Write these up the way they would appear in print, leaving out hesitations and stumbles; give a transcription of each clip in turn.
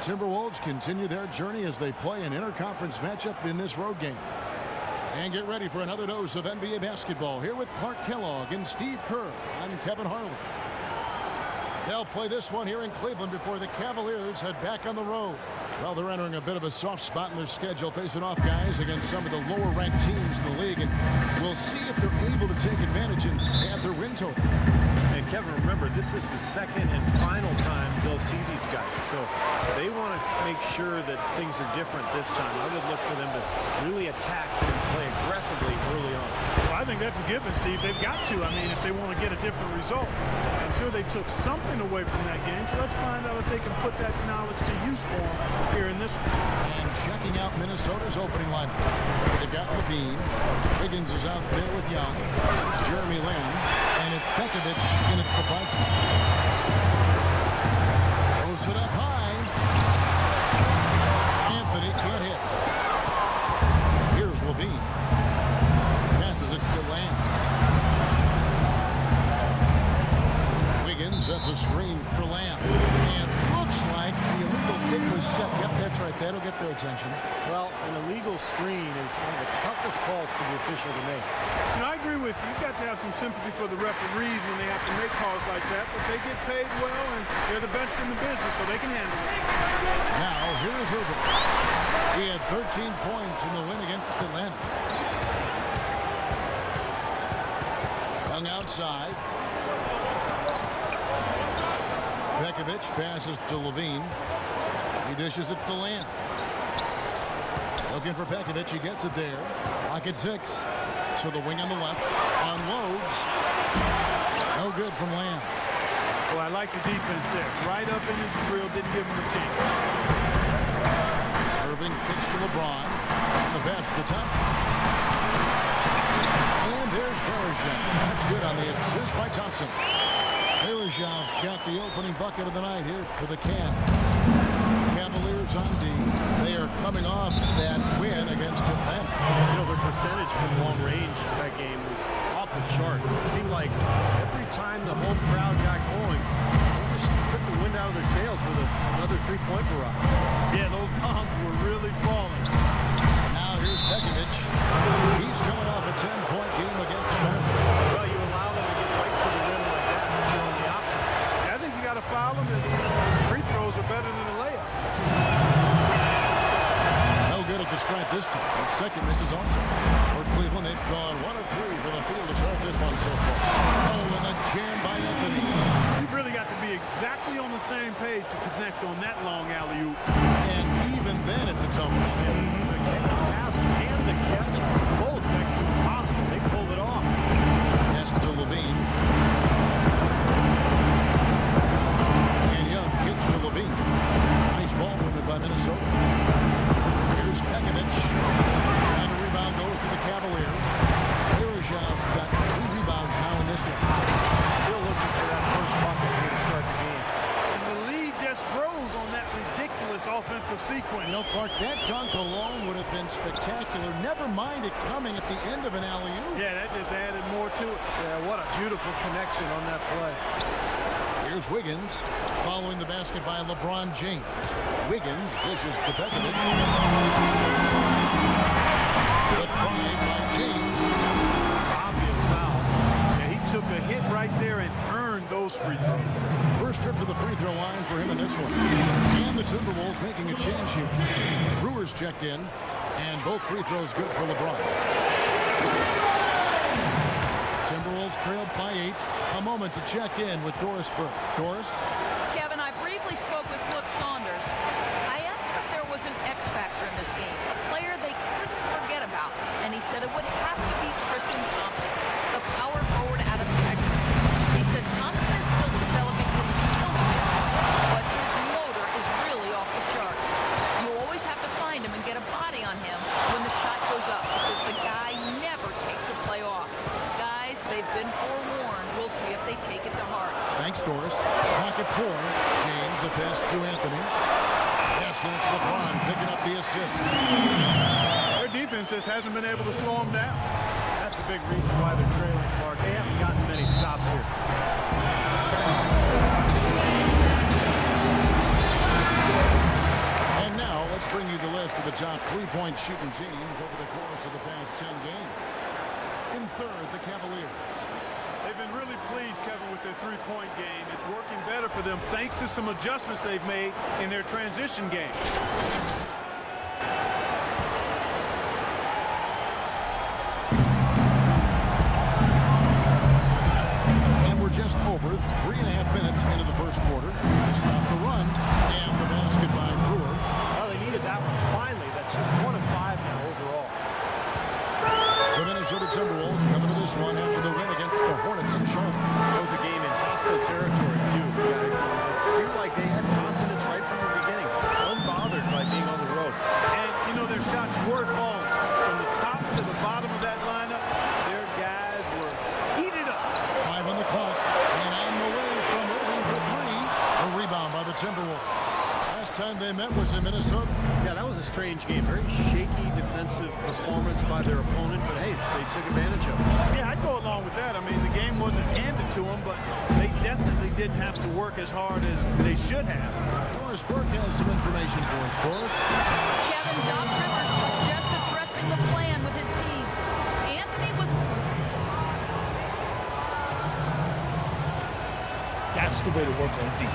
Timberwolves continue their journey as they play an interconference matchup in this road game. And get ready for another dose of NBA basketball here with Clark Kellogg and Steve Kerr. I'm Kevin Harlan. They'll play this one here in Cleveland before the Cavaliers head back on the road. Well, they're entering a bit of a soft spot in their schedule, facing off guys against some of the lower-ranked teams in the league. And we'll see if they're able to take advantage and add their win total. And Kevin, remember, this is the second and final time they'll see these guys. So they want to make sure that things are different this time. I would look for them to really attack and play aggressively early on. Well, I think that's a given, Steve. They've got to. I mean, if they want to get a different result. I'm sure they took something away from that game. So let's find out if they can put that knowledge to use for them here in this one. And checking out Minnesota's opening lineup. They've got Levine. Wiggins is out there with Young. It's Jeremy Lamb. And it's Pekovic in at the 5 spot. Throws it up high. Anthony can't hit. Here's Levine. Passes it to Lamb. Wiggins, that's a screen for Lamb. And looks like the illegal kick was set. Yep, that's right. That'll get their attention. Well, an illegal screen is one of the toughest calls for the official to make. You know, I agree with you. You've got to have some sympathy for the referees when they have to make calls like that. But they get paid well, and they're the best in the business, so they can handle it. Now, here is Hoover. He had 13 points in the win against Atlanta. Young outside. Pekovic passes to Levine. He dishes it to Lamb. Looking for Pekovic. He gets it there. Lock at 6. So the wing on the left. Unloads. No good from Lamb. Well, I like the defense there. Right up in his grill. Didn't give him a chance. Irving kicks to LeBron. The pass to Thompson. And there's Varejao. That's good on the assist by Thompson. Varejao got the opening bucket of the night here for the Cavs. Cavaliers on D. They are coming off that win against Atlanta. You know, their percentage from long range that game was off the charts. It seemed like every time the home crowd got going, they just took the wind out of their sails with another three-point barrage. Yeah, those bombs were really falling. Now here's Pekovic. He's coming off a 10-point game against Charlotte. Well, you allow them to get right to the rim like that. That's your only option. Yeah, I think you got to foul them, and free throws are better than a layup. No good at the stripe this time. The second misses also. For Cleveland, they've gone 1 of 3 from the field to start this one so far. Oh, and the jam by Anthony. You've really got to be exactly on the same page to connect on that long alley-oop. And even then, it's a tough one. The pass and the catch, both next to impossible. They pulled it off. Pass to Levine. And Young kicks to Levine. Nice ball movement by Minnesota. Here's Pekovic. And a rebound goes to the Cavaliers. Varejau's got 3 rebounds now in this one. Still looking for that first bucket here to start the game. And the lead just grows on that ridiculous offensive sequence. You know, Clark, that dunk alone would have been spectacular. Never mind it coming at the end of an alley-oop. Yeah, that just added more to it. Yeah, what a beautiful connection on that play. Here's Wiggins following the basket by LeBron James. Wiggins dishes to Pekovic. The try by James. Obvious foul. Yeah, he took a hit right there and earned those free throws. First trip to the free throw line for him in this one. And the Timberwolves making a change here. Brewers checked in, and both free throws good for LeBron. Timberwolves trailed by 8. A moment to check in with Doris Burke. Doris? Kevin, I briefly spoke with Flip Saunders. I asked him if there was an X factor in this game, a player they couldn't forget about, and he said it would have to be Tristan Thompson, the power forward out of Texas. He said Thompson is still developing from a skill standpoint, but his motor is really off the charts. You always have to find him and get a body on him when the shot goes up, because the guy never takes a play off. Guys, they've been forewarned. We'll see if they take it to heart. Thanks, Doris. Pocket 4. James, the pass to Anthony. Yes, and it's LeBron picking up the assist. Their defense just hasn't been able to slow them down. That's a big reason why they're trailing, Clark. They haven't gotten many stops here. And now let's bring you the list of the top three-point shooting teams over the course of the past 10 games. In third, the Cavaliers. They've been really pleased, Kevin, with their three-point game. It's working better for them thanks to some adjustments they've made in their transition game. And we're just over 3.5 minutes into the first quarter. To stop the run, and the basket by Brewer. Well, they needed that one finally. That's just 1 of 5 now overall. The Minnesota Timberwolves coming to this one after the win against the Hornets in Charlotte. That was a game in hostile territory, too, guys. It seemed like they had confidence right from the beginning, unbothered by being on the road. And, you know, their shots were falling. From the top to the bottom of that lineup, their guys were heated up. 5 on the clock, and on the way from Irving for 3. A rebound by the Timberwolves. Last time they met was in Minnesota. Yeah, that was a strange game. Very shaky defensive performance by their opponent, but hey, they took advantage of it. Yeah, I'd go along with that. I mean, the game wasn't handed to them, but they definitely didn't have to work as hard as they should have. Doris Burke has some information for us. Doris? Kevin, Doc Rivers was just addressing the plan with his team. Anthony was... That's the way to work on D.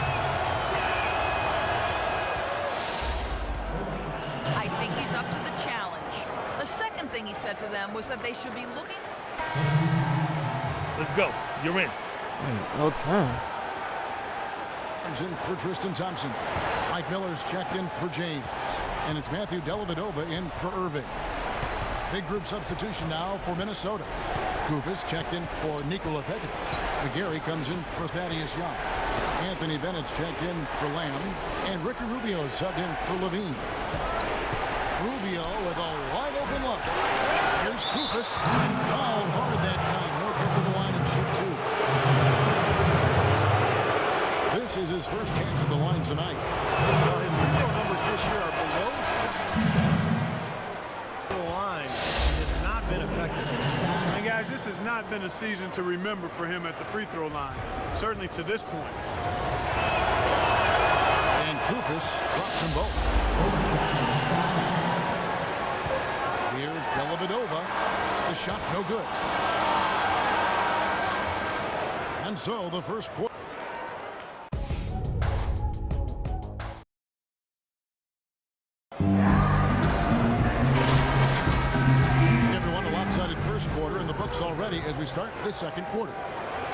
I think he's up to the challenge. The second thing he said to them was that they should be looking... Let's go. You're in. No time. Comes in for Tristan Thompson. Mike Miller's checked in for James. And it's Matthew Dellavedova in for Irving. Big group substitution now for Minnesota. Kufis checked in for Nikola Pekovic. McGarry comes in for Thaddeus Young. Anthony Bennett's checked in for Lamb. And Ricky Rubio subbed in for Levine. Rubio with a wide open look. Here's Kufis, and fouled hard that time. No get to the line and shoot two. This is his first chance at the line tonight. Well, his free throw numbers this year are below 60. The line has not been effective. And guys, this has not been a season to remember for him at the free throw line, certainly to this point. And Kufis drops them both. Here's Dellavedova. The shot no good. And so the first quarter. Everyone, a lopsided first quarter in the books already as we start the second quarter.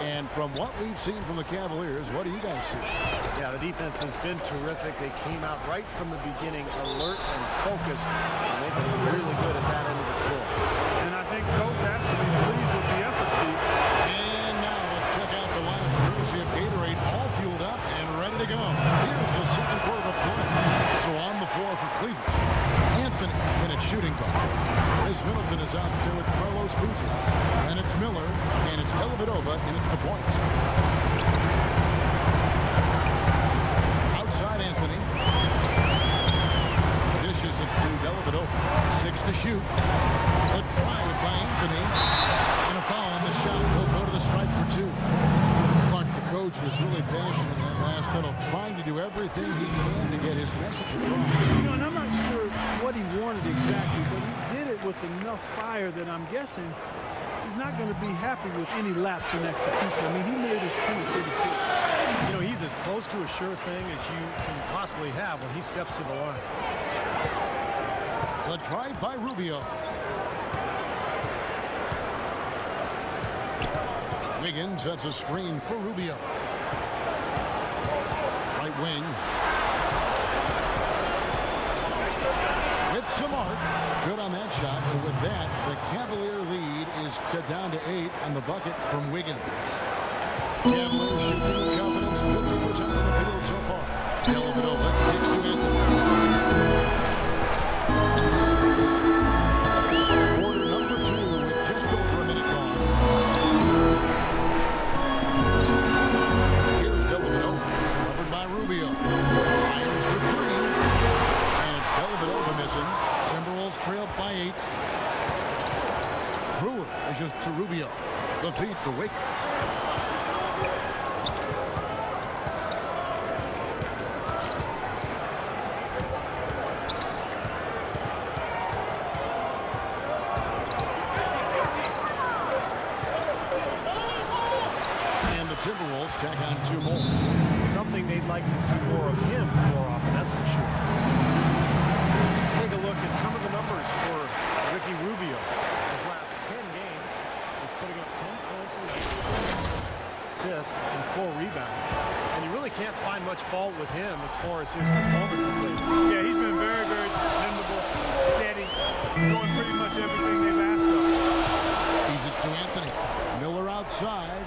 And from what we've seen from the Cavaliers, what do you guys see? Yeah, the defense has been terrific. They came out right from the beginning, alert and focused, and they've been really good at that end of the floor. And I think Coach has to be pleased with the effort, Steve. And now let's check out the lineups courtesy of Gatorade, all fueled up and ready to go. Here's the second quarter of play. So on the floor for Cleveland, Anthony in at shooting guard. Chris Middleton is out there with Carlos Boozer. And it's Miller, and it's Dellavedova in at the point. Outside Anthony. Dishes it to Dellavedova. 6 to shoot. The drive by Anthony. And a foul on the shot. He'll go to the stripe for 2. Clark, the coach, was really passionate in that last tunnel, trying to do everything he can to get his message across. You know, and I'm not sure what he wanted exactly, but he did it with enough fire that I'm guessing he's not going to be happy with any lapse in execution. I mean, he made his point pretty clear. You know, he's as close to a sure thing as you can possibly have when he steps to the line. The drive by Rubio. Wiggins sets a screen for Rubio. Right wing. With some arc. Good on that shot. And with that, the Cavalier lead is cut down to 8 on the bucket from Wiggins. Cavaliers shooting with confidence, 50% from the field so far. Dellavedova kicks to Anthony. Quarter number 2 with just over a minute gone. Here's Dellavedova, covered by Rubio. Fires for 3. And it's Dellavedova missing. Timberwolves trailed by 8. Brewer is just to Rubio. The feed to Wiggins. Timberwolves tack on 2 more. Something they'd like to see more of him more often, that's for sure. Let's take a look at some of the numbers for Ricky Rubio. His last 10 games, he's putting up 10 points and assists and 4 rebounds. And you really can't find much fault with him as far as his performances lately. Yeah, he's been very, very dependable, steady, doing pretty much everything they've asked of him. Feeds it to Anthony. Miller outside.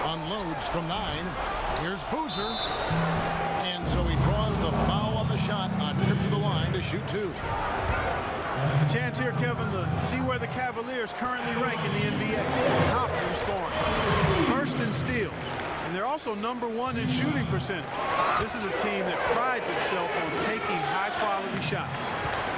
Unloads from 9. Here's Boozer. And so he draws the foul on the shot. A trip to the line to shoot 2. It's a chance here, Kevin, to see where the Cavaliers currently rank in the NBA. Tops in scoring. First in steals. And they're also number 1 in shooting percentage. This is a team that prides itself on taking high-quality shots.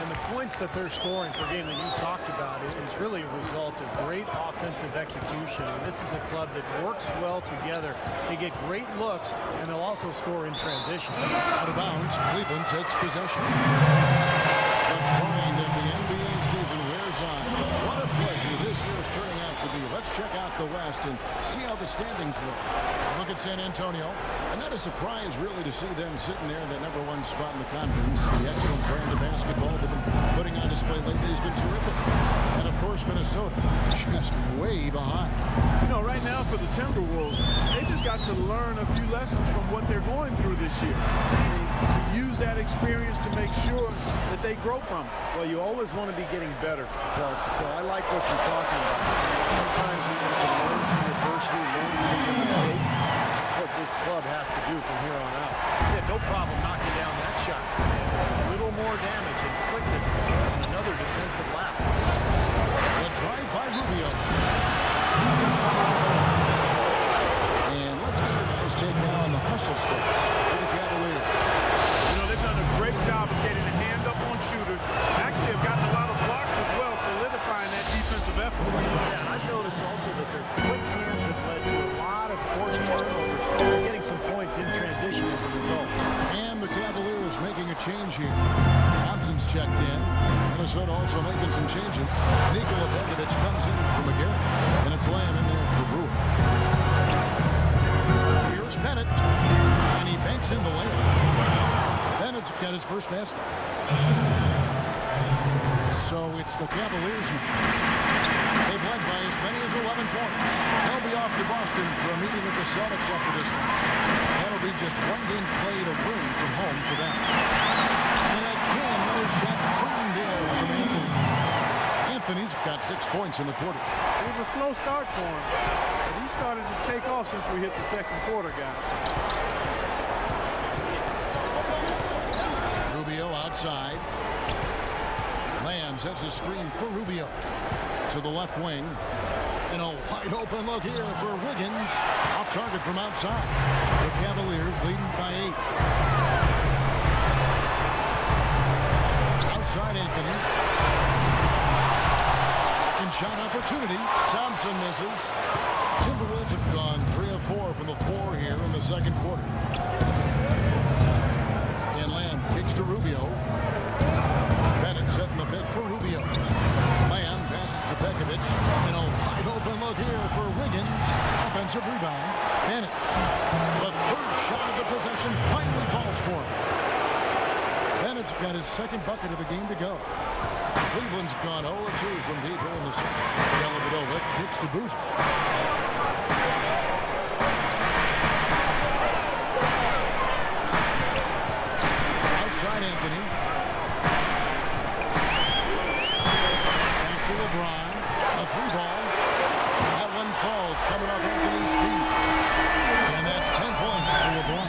And the points that they're scoring per game that you talked about is really a result of great offensive execution. And this is a club that works well together. They get great looks, and they'll also score in transition. Out of bounds, Cleveland takes possession. The grind of the NBA season wears on. What a pleasure this year is turning out to be. Let's check out the West and see how the standings look. Look at San Antonio. And not a surprise, really, to see them sitting there in that number 1 spot in the conference. The excellent brand of basketball they've been putting on display lately has been terrific. And, of course, Minnesota just way behind. You know, right now for the Timberwolves, they just got to learn a few lessons from what they're going through this year. To use that experience to make sure that they grow from it. Well, you always want to be getting better, Clark, so I like what you're talking about. Sometimes you need to learn from adversity, learn from your mistakes. That's what this club has to do from here on out. He had no problem knocking down that shot. A little more damage inflicted on another defensive lapse. The drive by Rubio. And let's get the guys take down the hustle stakes for the Cavaliers. You know, they've done a great job of getting a hand up on shooters. Actually have gotten a lot of blocks as well, solidifying that defensive effort. Yeah, and I've noticed also that their quick hands have led to a lot of forced turnovers. They're getting some points in transition as a result. And the Cavaliers making a change here. Thompson's checked in. Minnesota also making some changes. Nikola Pekovic comes in for McGarrett. And it's Lamb in there for Brewer. Here's Bennett. And he banks in the layup. Bennett's got his first basket. So it's the Cavaliers now. They've led by as many as 11 points. They'll be off to Boston for a meeting with the Celtics after this one. That'll be just 1 game played a win from home for them. And again, another shot trained there from Anthony. Anthony's got 6 points in the quarter. It was a slow start for him, but he started to take off since we hit the second quarter, guys. Rubio outside. Lamb sets a screen for Rubio. To the left wing. And a wide open look here for Wiggins. Off target from outside. The Cavaliers leading by 8. Outside Anthony. Second shot opportunity. Thompson misses. Timberwolves have gone 3 of 4 from the floor here in the second quarter. And Lamb kicks to Rubio. Bennett setting the pick for Rubio. Lamb passes to Pekovic. And a wide open look here for Wiggins. Offensive rebound. Bennett. The third shot of the possession finally falls for him. Bennett's got his second bucket of the game to go. Cleveland's gone 0-2 from deep here in the second. Dellavedova kicks kicks to Boozer. Outside Anthony. Back to LeBron. A free ball. That one falls coming off Anthony's feet. And that's 10 points for LeBron.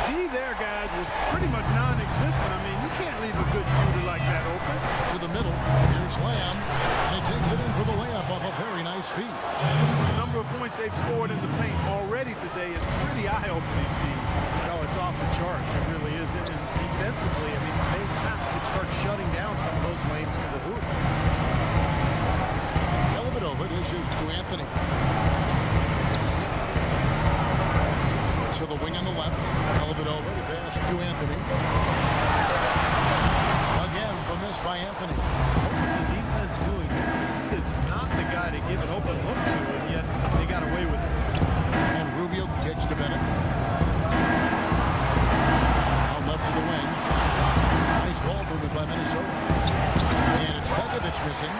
D there, guys, was pretty much non-existent. I mean, you can't leave a good shooter like that open. To the middle. Here's Lamb. And he takes it in for the layup off a very nice feed. The number of points they've scored in the paint already today is pretty eye-opening, Steve. No, it's off the charts. It really is. And defensively, I mean, they have to start shutting down some of those lanes to the hoop. Dellavedova dishes to Anthony. To the wing on the left. Dellavedova to pass to Anthony. Again, the miss by Anthony. What was the defense doing? He is not the guy to give an open look to, and yet they got away with it. And Rubio kicks to Bennett. Out left to the wing. Nice ball movement by Minnesota. And it's Pekovic missing.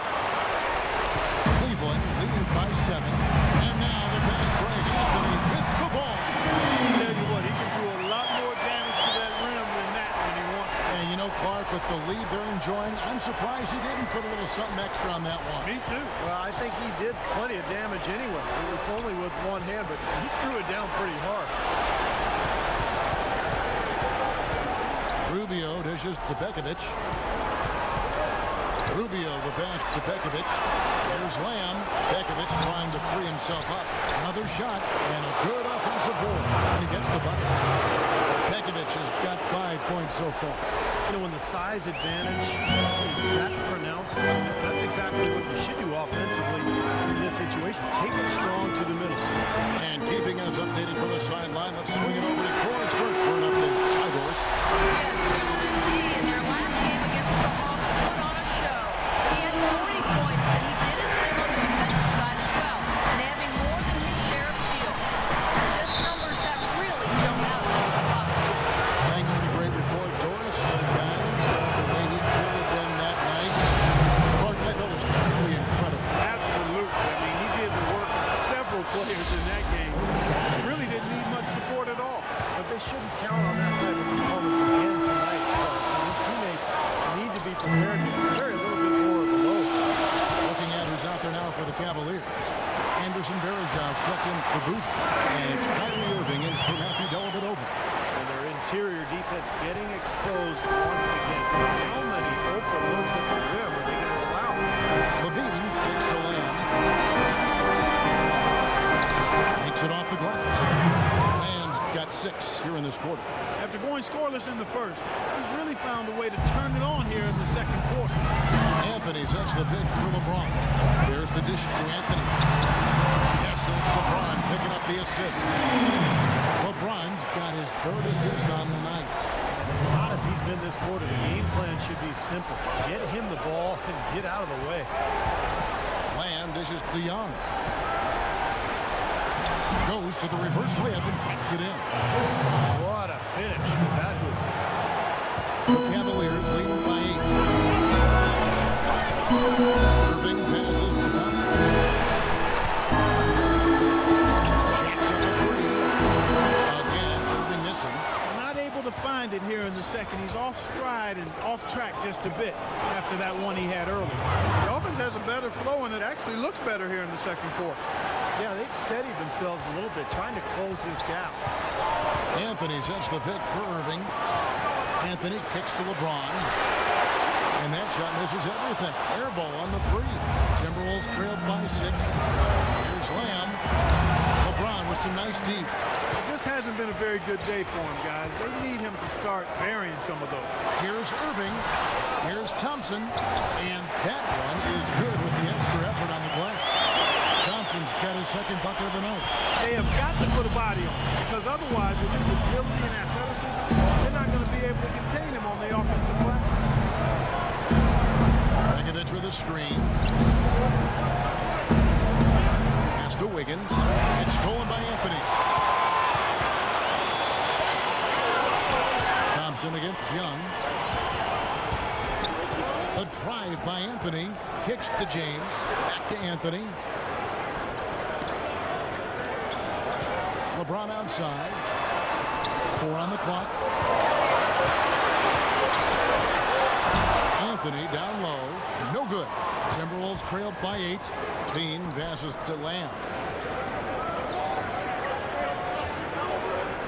Cleveland leading by 7. And now the fast break. Anthony with the ball. I'll tell you what, he can do a lot more damage to that rim than that when he wants to. And you know, Clark, with the lead they're enjoying, I'm surprised he didn't put a little something extra on that one. Me too. Well, I think he did plenty of damage anyway. It was only with one hand, but he threw it down pretty hard. Rubio dishes to Pekovic. Rubio the pass to Pekovic. Here's Lamb. Pekovic trying to free himself up. Another shot and a good offensive board. And he gets the bucket. Pekovic has got 5 points so far. You know, when the size advantage is that pronounced, that's exactly what you should do offensively in this situation. Take it strong to the middle. And keeping us updated from the sideline, let's swing it over to Doris Burke for an update. Hi, Doris. Yes, Gentlemen, D in their last game against the Hawks put on a show. He had 40 points, and he did his thing on the defensive side as well, nabbing more than his share of steals. Just numbers that really jump out at the box score. Thanks for the great report, Doris. Guys, the way he carried them that night. Clark, I thought was truly incredible. Absolutely. I mean, he did the work of several players in that game. Really didn't need much support at all. But they shouldn't count on that type of performance again tonight. His teammates need to be prepared to carry a little bit more of the load. Looking at who's out there now for the Cavaliers. Anderson Varejao checked in for Boozer. And it's Kyrie Irving in for Matthew Dellavedova. And their interior defense getting exposed once again. How many open looks at the rim are they going to allow? Levine kicks to Lamb. Takes it off the glass. Lamb's got 6 here in this quarter. After going scoreless in the first, he's really found a way to turn it on here in the second quarter. Anthony sets the pick for LeBron. There's the dish to Anthony. Yes, and it's LeBron picking up the assist. LeBron's got his 3rd assist on the night. And as hot as he's been this quarter, the game plan should be simple. Get him the ball and get out of the way. Lamb dishes to Young. Goes to the reverse layup and drops it in. What a finish with that hoop. The Cavaliers leading by 8. Irving passes to Thompson. Jacks up a 3. Again, Irving missing. Not able to find it here in the second. He's off stride and off track just a bit after that one he had earlier. The offense has a better flow, and it actually looks better here in the second quarter. Yeah, they've steadied themselves a little bit, trying to close this gap. Anthony sets the pick for Irving. Anthony kicks to LeBron. And that shot misses everything. Air ball on the 3. Timberwolves trailed by 6. Here's Lamb. LeBron with some nice deep. It just hasn't been a very good day for him, guys. They need him to start varying some of those. Here's Irving. Here's Thompson. And that one is good with the extra effort on the glass. Thompson's got his 2nd bucket of the night. They have got to put a body on him, because otherwise, with his agility and athleticism, they're not going to be able to contain him on the offensive glass. Pekovic with a screen. Pass to Wiggins. It's stolen by Anthony. Thompson against Young. A drive by Anthony. Kicks to James. Back to Anthony. LeBron outside. 4 on the clock. Anthony down low. No good. Timberwolves trailed by 8. Bean passes to Lamb.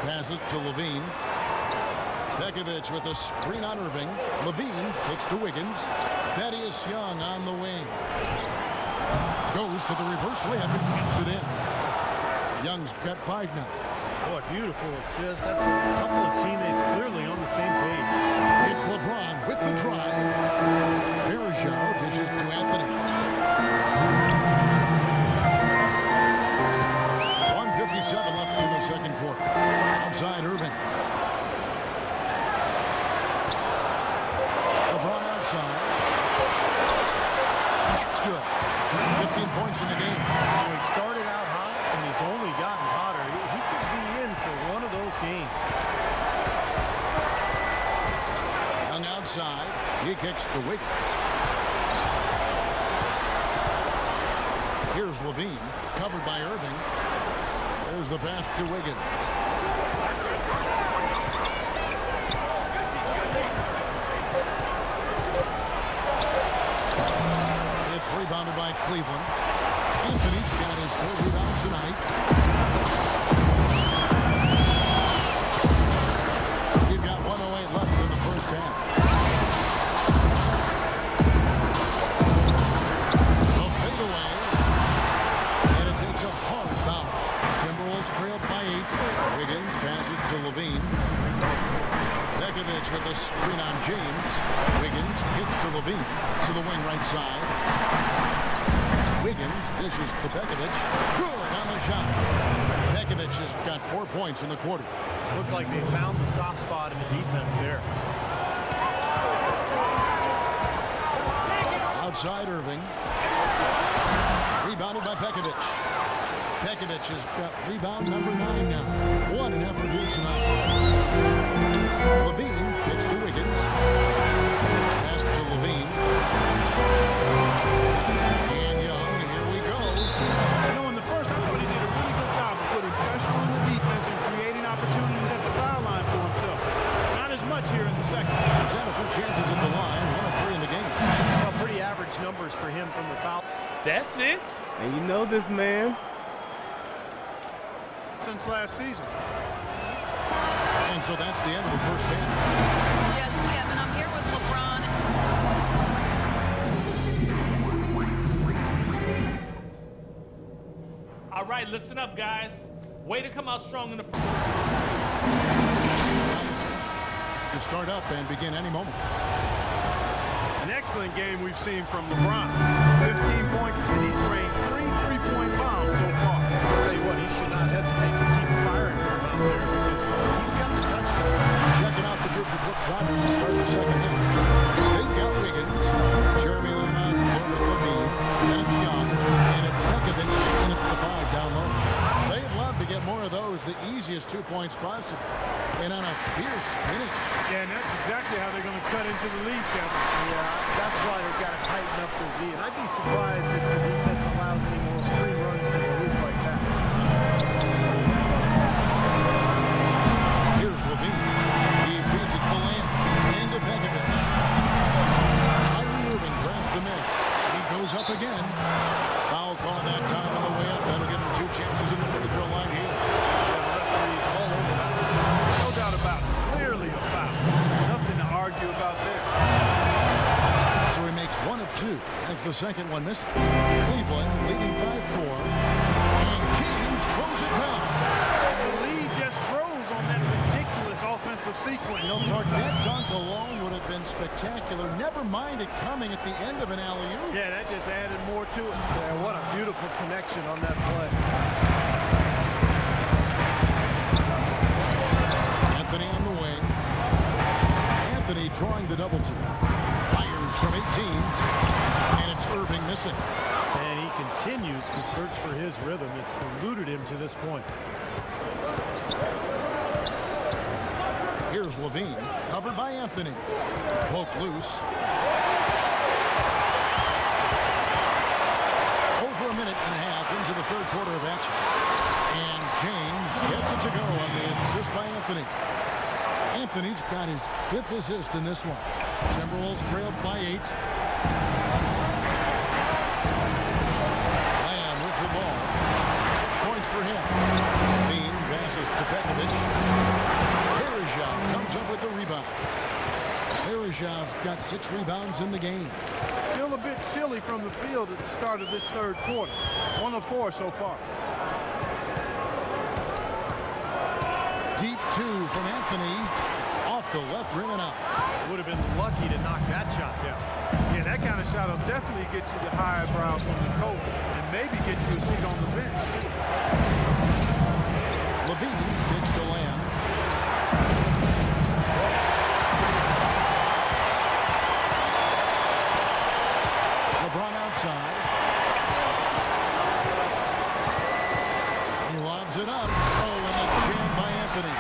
Passes to Levine. Pekovic with a screen on Irving. Levine kicks to Wiggins. Thaddeus Young on the wing. Goes to the reverse layup and puts it in. Young's got 5 now. Boy, beautiful assist. That's a couple of teammates clearly on the same page. It's LeBron with the drive. Verajao dishes to Anthony. 1:57 left in the second quarter. Outside Irving. LeBron outside. That's good. 15 points in the game. He started out hot, and he's only gotten hotter. He could be in for one of those games. Young outside. He kicks to Wiggins. Here's Levine. Covered by Irving. There's the pass to Wiggins. It's rebounded by Cleveland. Anthony's got his 3rd rebound tonight. We've got 1:08 left in the first half. A fadeaway. And it takes a hard bounce. Timberwolves trailed by 8. Wiggins passes to Levine. Pekovic with a screen on James. Wiggins kicks to Levine to the wing right side. Wiggins dishes to Pekovic. Good on the shot. Pekovic has got 4 points in the quarter. Looked like they found the soft spot in the defense there. Outside Irving. Rebounded by Pekovic. Pekovic has got rebound number 9 now. What an effort here tonight. Levine gets to Wiggins. Pass to Levine. And Young, here we go. You know, in the first, I thought he did a really good job of putting pressure on the defense and creating opportunities at the foul line for himself. Not as much here in the second. He's had a few chances at the line. 1 of 3 in the game. Well, pretty average numbers for him from the foul. That's it. And you know this man. Since last season. And so that's the end of the first half. Yes, Kevin, I'm here with LeBron. All right, listen up, guys. Way to come out strong in the first. To start up and begin any moment. An excellent game we've seen from LeBron. 15-point, and he's drained 3 3-point bombs so far. I'll tell you what, he should not hesitate to keep firing from out there because he's got the touch tonight. Checking out the group of flip floppers to start the second half. They've got Wiggins, Jeremy Lin out there with Levine, then it's Young, and it's Pekovic in at the 5 down low. They'd love to get more of those, the easiest 2 points possible, and on a fierce finish. Yeah, and that's exactly how they're going to cut into the lead, Kevin. Yeah, that's why they've got to tighten up their D. And I'd be surprised if the defense allows any more free runs to the hoop like that. Here's Levine. He feeds it to Lamb. And to Pekovic. Kyrie Irving grabs the miss. He goes up again. Foul call that time on the way up. That'll give him 2 chances in the free throw line here. Yeah, the referee's all over that. No doubt about it. Clearly a foul. Nothing to argue about there. So he makes 1 of 2 as the second one misses. Cleveland leading by 4. And James throws it down. The lead just grows on that ridiculous offensive sequence. You know, Clark, that dunk alone would have been spectacular. Never mind it coming at the end of an alley-oop. Yeah, that just added more to it. Yeah, what a beautiful connection on that play. Anthony on the wing. Anthony drawing the double team. Fires from 18. And it's Irving missing. And he continues to search for his rhythm. It's eluded him to this point. Here's Levine, covered by Anthony. Poke loose. Over a minute and a half into the third quarter of action. And James gets Anthony. Anthony's got his 5th assist in this one. Timberwolves trailed by 8. Lamb with the ball. 6 points for him. Bean passes to Pekovic. Varejao comes up with the rebound. Varejav's got 6 rebounds in the game. Still a bit chilly from the field at the start of this 3rd quarter. 1 of 4 so far. Deep 2 from Anthony. Off the left rim and out. Would have been lucky to knock that shot down. Yeah, that kind of shot will definitely get you the high eyebrows from the coach and maybe get you a seat on the bench, too. Levine kicks to Lamb. LeBron outside. He lobs it up. Oh, and the jam by Anthony.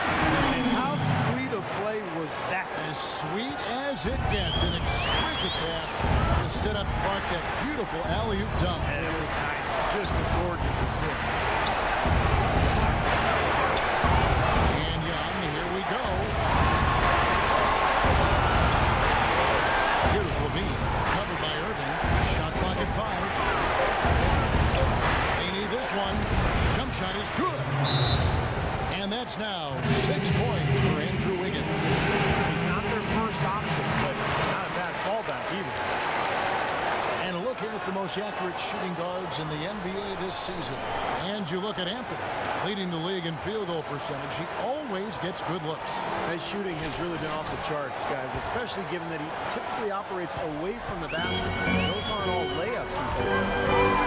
And how sweet a play was that? As sweet as it gets. An exquisite pass to set up Clark that beautiful alley-oop dunk. And it was nice. Just a gorgeous assist. And Young, here we go. Here's Levine, covered by Irving. Shot clock at 5. They need this one. Jump shot is good. And that's now 6 points for Andrew Wiggins. He's not their first option, but not a bad fallback either. And a look here at the most accurate shooting guards in the NBA this season. And you look at Anthony, leading the league in field goal percentage. He always gets good looks. His shooting has really been off the charts, guys, especially given that he typically operates away from the basket. Those aren't all layups he's doing.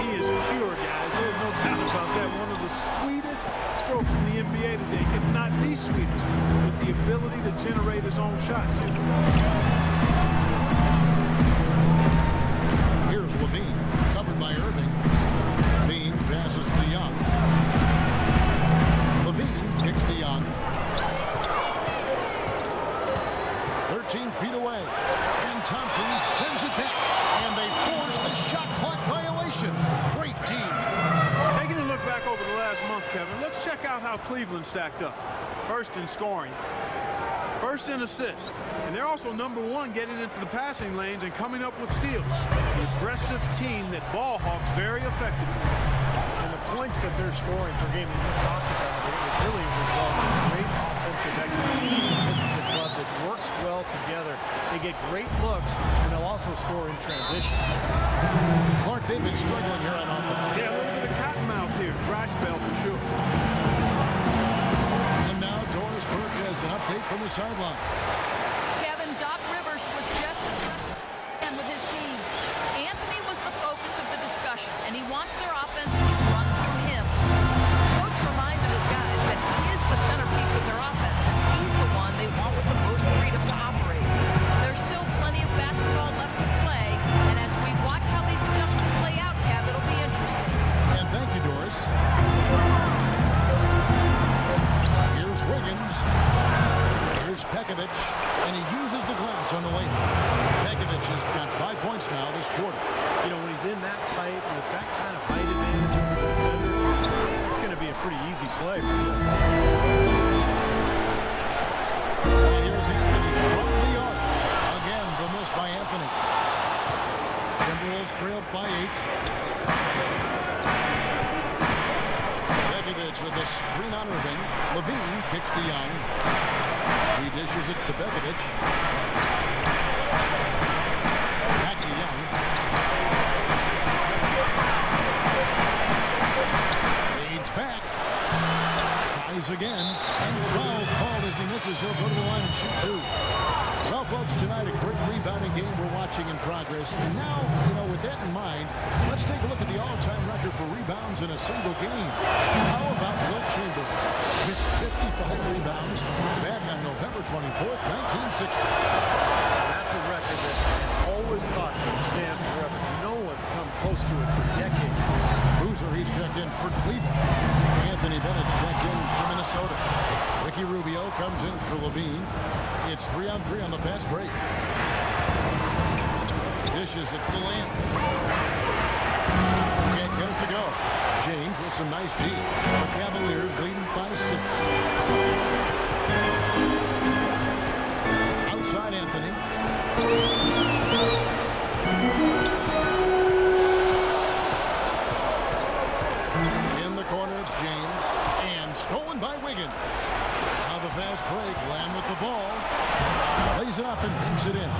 He is pure, guys. There's no doubt about that. One of the sweetest strokes in the NBA today, if not the sweetest, with the ability to generate his own shot, too. Here's Levine, covered by Irving. Bean passes to Young. Levine kicks to Young. 13 feet away. And Thompson sends it back. And they force the shot clock violation. Great team. Taking a look back over the last month, Kevin, let's check out how Cleveland stacked up. First in scoring, first in assists, and they're also #1 getting into the passing lanes and coming up with steals. An aggressive team that ball hawks very effectively. And the points that they're scoring per game that you talked about, it was really a result of great offensive execution. This is a club that works well together. They get great looks, and they'll also score in transition. Clark, they've been struggling here on offense. Yeah, a little bit of cottonmouth here. Dry spell for sure. And now Doris Burke has an update from the sideline. Kevin, Doc Rivers was just and with his team. Anthony was the focus of the discussion, and he wants their offense to run through him. Coach reminded his guys that he is the centerpiece of their offense, and he's the one they want with the most freedom to operate. There's still plenty of basketball left to play, and as we watch how these adjustments play out, Kev, it'll be interesting. And thank you, Doris. Here's Wiggins. Here's Pekovic, and he uses the glass on the layup. Pekovic has got 5 points now this quarter. You know, when he's in that tight with that kind of height advantage over the defender, it's going to be a pretty easy play for him. And here's Anthony from the arc. Again, the miss by Anthony. Timberwolves trailed by 8. Pekovic with a screen on Irving. Levine kicks to Young. He dishes it to Pekovic. Back to Young. Fades back. Tries again. And foul called as he misses. He'll go to the line and shoot 2. Well, folks, tonight a great rebounding game we're watching in progress. And now, with that in mind, let's take a look at the all-time record for rebounds in a single game. How about Wilt Chamberlain with 55 rebounds back on November 24th, 1960. That's a record that I always thought would stand forever. No one's come close to it for decades. Boozer, he's checked in for Cleveland. Anthony Bennett's checked in for Minnesota. Ricky Rubio comes in for Levine. It's 3-on-3 on the fast break. Dishes it to Lamb. Can't get it to go. James with some nice D. The Cavaliers leading by 6. Outside Anthony. In the corner, it's James. And stolen by Wiggins. Now the fast break. Lamb with the ball. Lays it up and banks it in.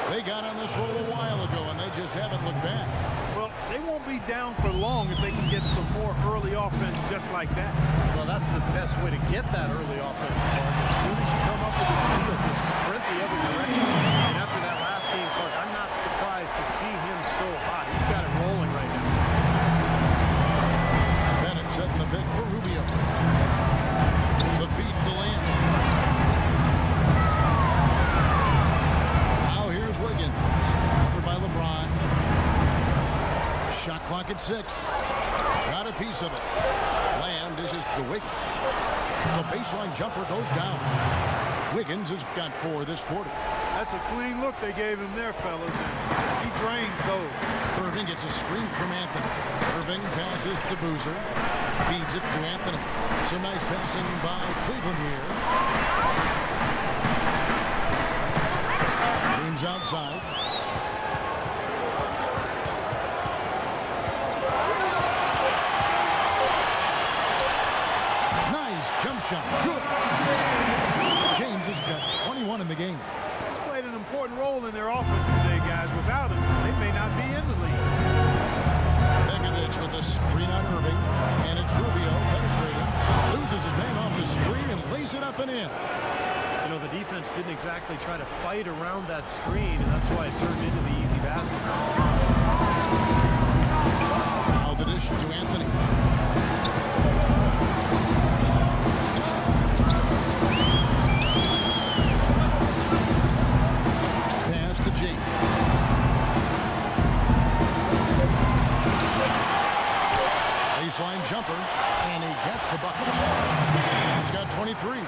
They got on this roll a while ago, and they just haven't looked back. Well, they won't be down for long if they can get some more early offense just like that. Well, that's the best way to get that early offense, Clark. As soon as you come up with a steal, just sprint the other direction. And after that last game, Clark, I'm not surprised to see him so hot. He's got it rolling right now. Bennett setting the pick for Rubio. The feed to Lamb. Now here's Wiggins. Covered by LeBron. Shot clock at 6. Got a piece of it. Lamb dishes to Wiggins. The baseline jumper goes down. Wiggins has got 4 this quarter. That's a clean look they gave him there, fellas. And he drains those. Irving gets a screen from Anthony. Irving passes to Boozer. Feeds it to Anthony. Some nice passing by Cleveland here. James outside. Nice jump shot. Good. James has got 21 in the game. He's played an important role in their offense today, guys. Without him, they may not be in the league. Begovic with a screen on Irving. And it's Rubio penetrating. Loses his man off the screen and lays it up and in. You know, the defense didn't exactly try to fight around that screen, and that's why it turned into the easy basket. Now the dish to Anthony. Pass to James. Baseline jumper, and he gets the bucket. He's got 23.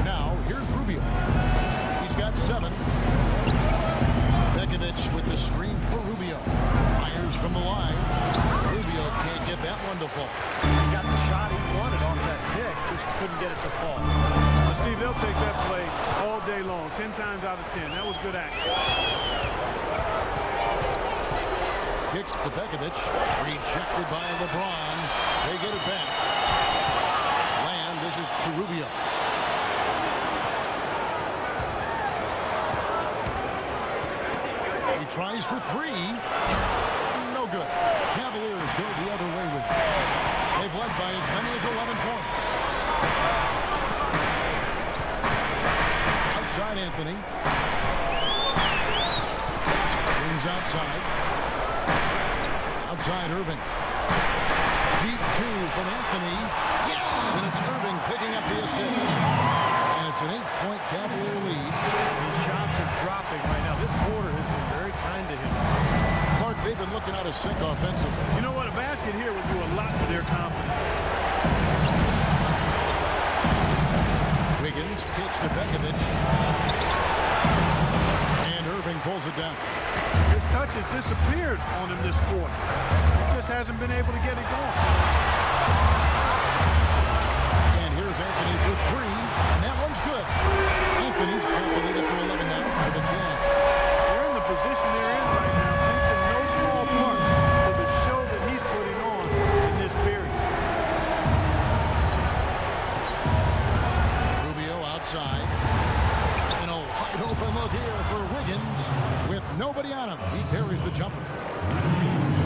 Now, here's Rubio. He's got 7. Begovic with the screen for Rubio. Fires from the line. Rubio can't get that one to fall. He got the shot he wanted off that pick, just couldn't get it to fall. Well, Steve, they'll take that play all day long, 10 times out of 10. That was good action. Kicks to Begovic. Rejected by LeBron. They get it back. Lamb dishes to Rubio. He tries for 3. No good. Cavaliers go the other way with it. They've led by as many as 11 points. Outside Anthony. Brings outside. Outside Irving. Deep 2 from Anthony. Yes! And it's Irving picking up the assist. And it's an 8-point Cavalier lead. His shots are dropping right now. This quarter has been very kind to him. Clark, they've been looking out of sync offensively. You know what? A basket here would do a lot for their confidence. Wiggins kicks to Begovic. And Irving pulls it down. His touch has disappeared on him this quarter. He just hasn't been able to get it going. And here's Anthony for 3. And that one's good. Anthony's got to lead up to 11 now for the Cavs. They're in the position they're in right now, thanks in no small part to the show that he's putting on in this period. Rubio outside. And a wide open look here for Wiggins. With nobody on him, he carries the jumper.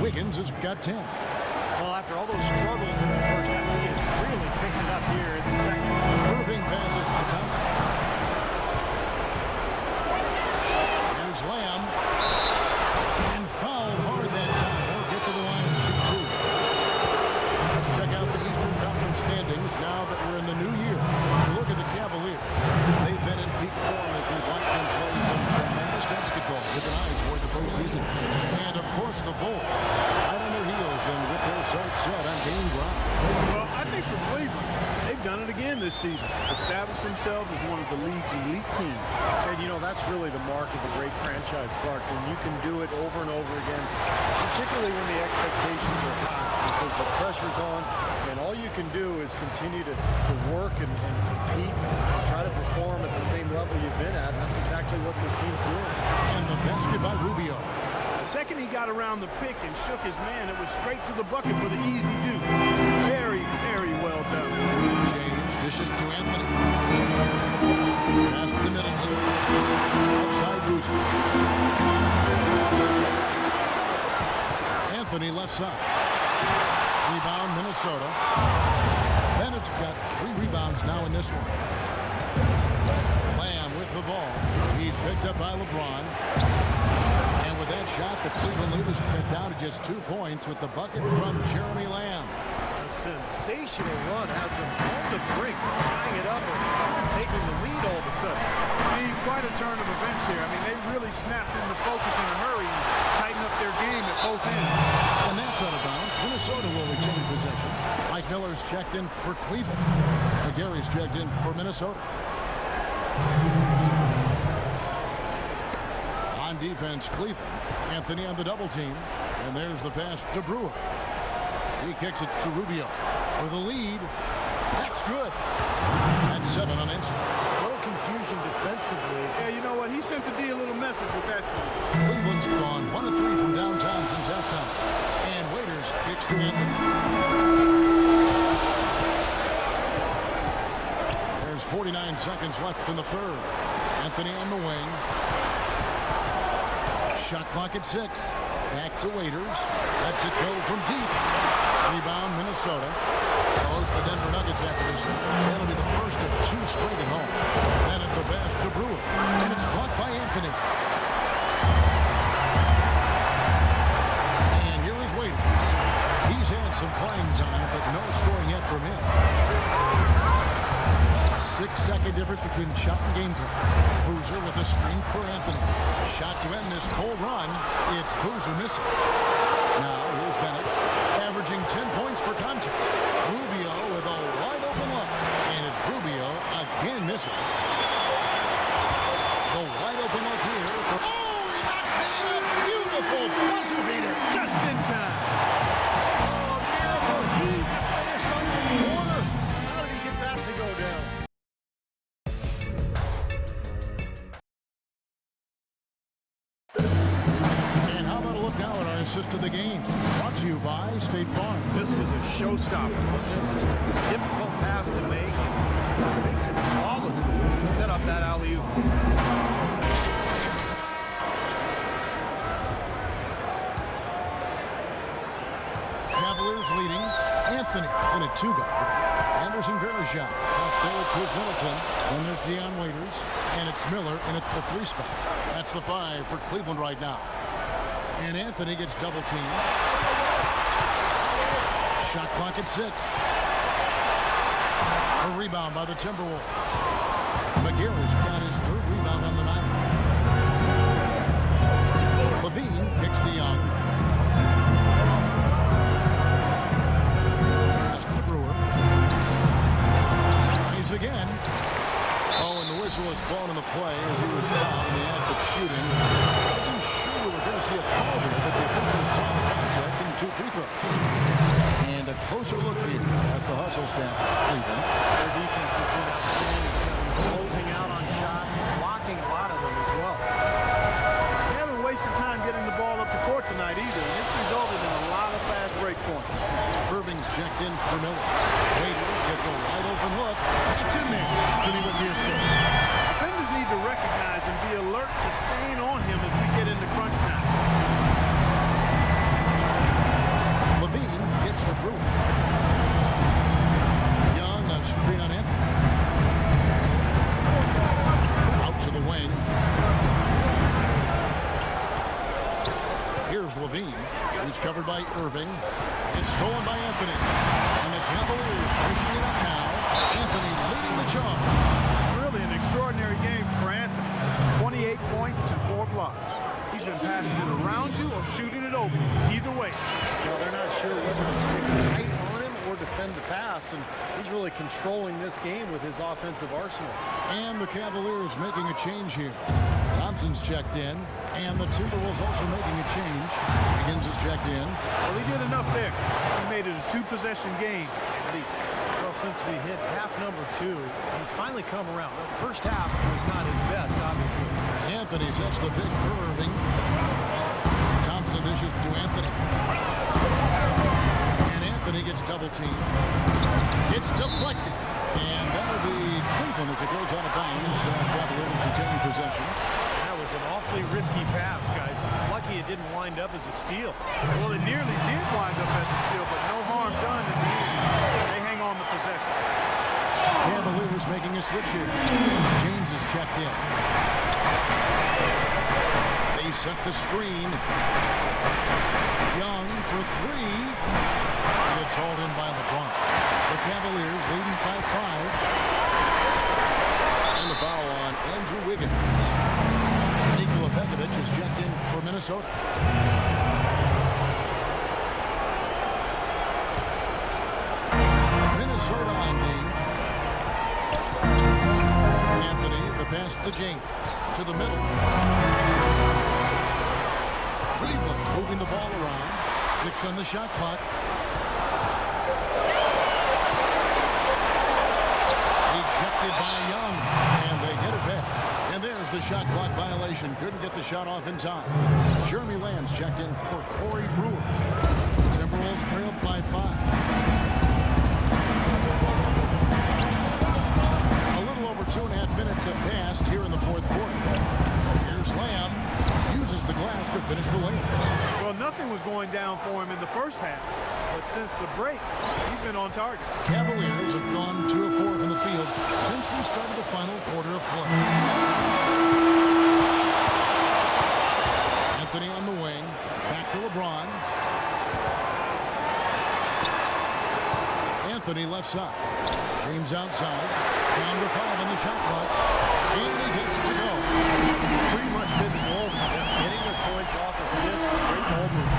Wiggins has got 10. Well, after all those struggles in the first half, he has really picked it up here in the second. Irving passes to Thompson. Here's Lamb. And fouled hard that time. They'll get to the line and shoot 2. Let's check out the Eastern Conference standings now that we're in the new year. Look at the Cavaliers. They've been in peak form as we've watched them play some tremendous basketball with an eye toward the postseason. And, of course, the Bulls. Right on their heels and with their sights set on gaining ground. Well, I think for Cleveland, they've done it again this season. Established themselves as one of the league's elite teams. And, you know, that's really the mark of a great franchise, Clark, when you can do it over and over again, particularly when the expectations are high. because the pressure's on, and all you can do is continue to work and compete and try to perform at the same level you've been at. And that's exactly what this team's doing. And the basket by Rubio. The second he got around the pick and shook his man, it was straight to the bucket for the easy do. Very, very well done. James dishes to Anthony. Pass to Middleton. Offside Boozer. Anthony left side. Rebound Minnesota. Bennett's got 3 rebounds now in this one. Lamb with the ball. He's picked up by LeBron. And with that shot, the Cleveland leaders cut down to just 2 points with the bucket from Jeremy Lamb. A sensational run has them on the brink, tying it up and taking the lead all of a sudden. Quite a turn of events here. I mean, they really snapped into focus in a hurry and tightened up their game at both ends. And that's out of bounds. Minnesota will retain possession. Mike Miller's checked in for Cleveland. McGarry's checked in for Minnesota. On defense, Cleveland. Anthony on the double team. And there's the pass to Brewer. He kicks it to Rubio for the lead. That's good. And 7 on inside. Confusion defensively. Yeah, you know what? He sent the D a little message with that. Cleveland's gone 1 of 3 from downtown since halftime. And Waiters kicks to Anthony. There's 49 seconds left in the third. Anthony on the wing. Shot clock at 6. Back to Waiters. Lets it go from deep. Rebound Minnesota. Goes the Denver Nuggets after this one. That'll be the first of 2 straight at home. Then at the pass to Brewer. And it's blocked by Anthony. And here is Waiters. He's had some playing time, but no scoring yet from him. 6-second difference between shot and game clock. Boozer with a screen for Anthony. Shot to end this cold run. It's Boozer missing. Now here's Bennett, averaging 10 points per contest. Rubio with a wide open look. And it's Rubio again missing. The wide open look here for... Oh, he knocks it in. A beautiful buzzer beater just in time. Oh, miracle. He finished on the corner. How did he get that to go down? And how about a look now at our assist of the game? Brought to you by State Farm. This was a showstopper, wasn't it? Difficult pass to make. Makes it flawlessly to set up that alley-oop. Cavaliers leading. Anthony in a 2-guard. Anderson Varejao out there with Chris Middleton. Then there's Deion Waiters. And it's Miller in at the 3 spot. That's the 5 for Cleveland right now. And Anthony gets double teamed. Shot clock at 6. A rebound by the Timberwolves. McGarry's got his 3rd rebound on the night. Levine picks DeYoung. Pass to Brewer. Tries again. Oh, and the whistle is blown in the play as he was fouled in the act of shooting. Wasn't sure we were going to see a call there, but the officials saw the contact and 2 free throws. And a closer look here at the hustle staff of Cleveland. Their defense has been outstanding, closing out on shots, blocking a lot of them as well. They haven't wasted time getting the ball up the court tonight either, and it's resulted in a lot of fast break points. Irving's checked in for Miller. Waiters gets a wide open look. That's in there. Anthony with the assist. Defenders need to recognize and be alert to staying on him as we get into crunch time. Levine gets the Brewer. Young, a screen on Anthony. Out to the wing. Here's Levine. He's covered by Irving. It's stolen by Anthony. And the Cavaliers pushing it up now. Anthony leading the charge. Really an extraordinary game for Anthony. 28 points and 4 blocks. He's been passing it around you or shooting it over you. Either way. Well, they're not sure whether to stick tight on him or defend the pass, and he's really controlling this game with his offensive arsenal. And the Cavaliers making a change here. Thompson's checked in, and the Timberwolves also making a change. Higgins is checked in. Well, he did enough there. He made it a 2-possession game at least. Well, since we hit half number 2, he's finally come around. The first half was not his best, obviously. Anthony sets the big curving. Thompson dishes to Anthony. And Anthony gets double teamed. It's deflected. And that'll be Cleveland as it goes out of bounds. Cavaliers retain possession. That was an awfully risky pass, guys. Lucky it didn't wind up as a steal. Well, it nearly did wind up as a steal, but no harm done at the end. They hang on the possession. Cavaliers making a switch here. James is checked in. They set the screen. Young for 3. It's hauled in by LeBron. The Cavaliers leading by 5. And the foul on Andrew Wiggins. Nikola Pekovic is checked in for Minnesota. Minnesota on D. Anthony, the pass to James. To the middle. Cleveland moving the ball around. 6 on the shot clock. Ejected by Young. And they get it back. And there's the shot clock violation. Couldn't get the shot off in time. Jeremy Lamb's checked in for Corey Brewer. Timberwolves trailed by 5. A little over 2.5 minutes have passed here in the fourth quarter. Here's Lamb. Uses the glass to finish the layup. Well, nothing was going down for him in the first half, but since the break, he's been on target. Cavaliers have gone 2 of 4 from the field since we started the final quarter of play. Anthony on the wing. Back to LeBron. Anthony left side. James outside. Down to 5 on the shot clock. And he gets it to go. Pretty much been the goal for them. Getting their points off assists, great ball movement.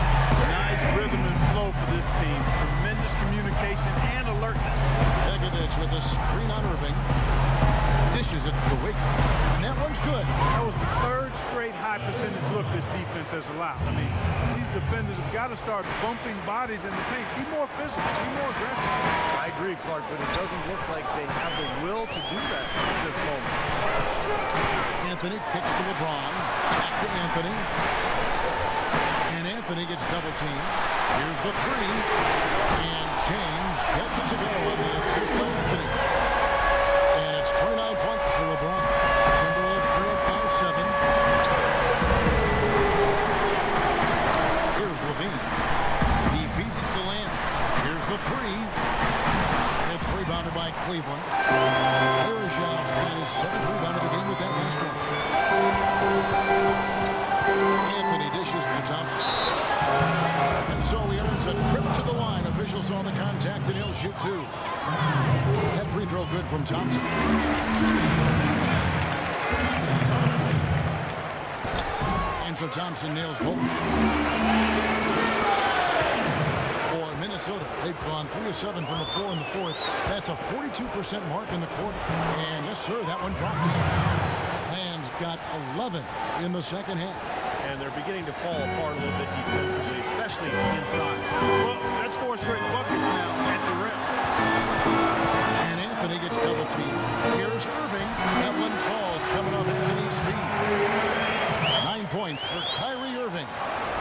Nice rhythm and flow for this team. Tremendous communication and alertness. Pekovic with a screen on Irving. Dishes it to Wiggins. And that one's good. That was the 3rd straight high percentage look this defense has allowed. I mean, these defenders have got to start bumping bodies in the paint. Be more physical. Be more aggressive. I agree, Clark, but it doesn't look like they have the will to do that at this moment. Anthony kicks to LeBron. Back to Anthony. And Anthony gets double teamed. Here's the 3. And James gets it to go on the assist by Anthony. And it's 29 points for LeBron. Timberwolves trailed by 7. Here's Levine. He feeds it to Lamb. Here's the 3. It's rebounded by Cleveland. Berezov's got his 7th rebound of the game with that last one. Anthony dishes to Thompson. And so he earns a trip to the line. Officials saw the contact and he'll shoot 2. That free throw good from Thompson. And so Thompson nails both. For Minnesota, they've gone 3 of 7 from the floor in the 4th. That's a 42% mark in the quarter. And yes, sir, that one drops. Lamb's got 11 in the second half. And they're beginning to fall apart a little bit defensively, especially inside. Well, that's 4 straight buckets now at the rim. And Anthony gets double teamed. Here's Irving. That one falls coming off Anthony's feet. 9 points for Kyrie Irving.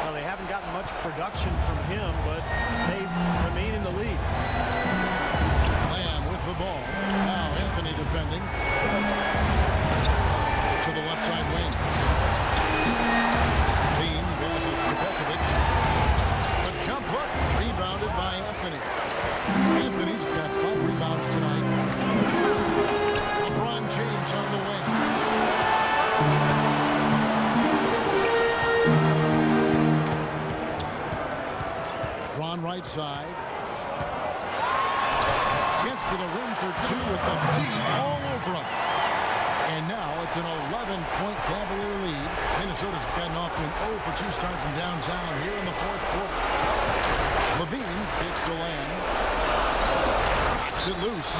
Well, they haven't gotten much production from him, but they remain in the lead. Lamb with the ball. Now Anthony defending. To the left side wing. Bean passes to Pekovic. The jump hook rebounded by Anthony. Anthony's got 5 rebounds tonight. LeBron James on the wing. Ron right side. Gets to the rim for 2 with the D all over him. And now it's an 11-point Cavalier lead. Minnesota's gotten off to an 0-for-2 start from downtown here in the 4th quarter. Levine gets to Lamb. Knocks it loose.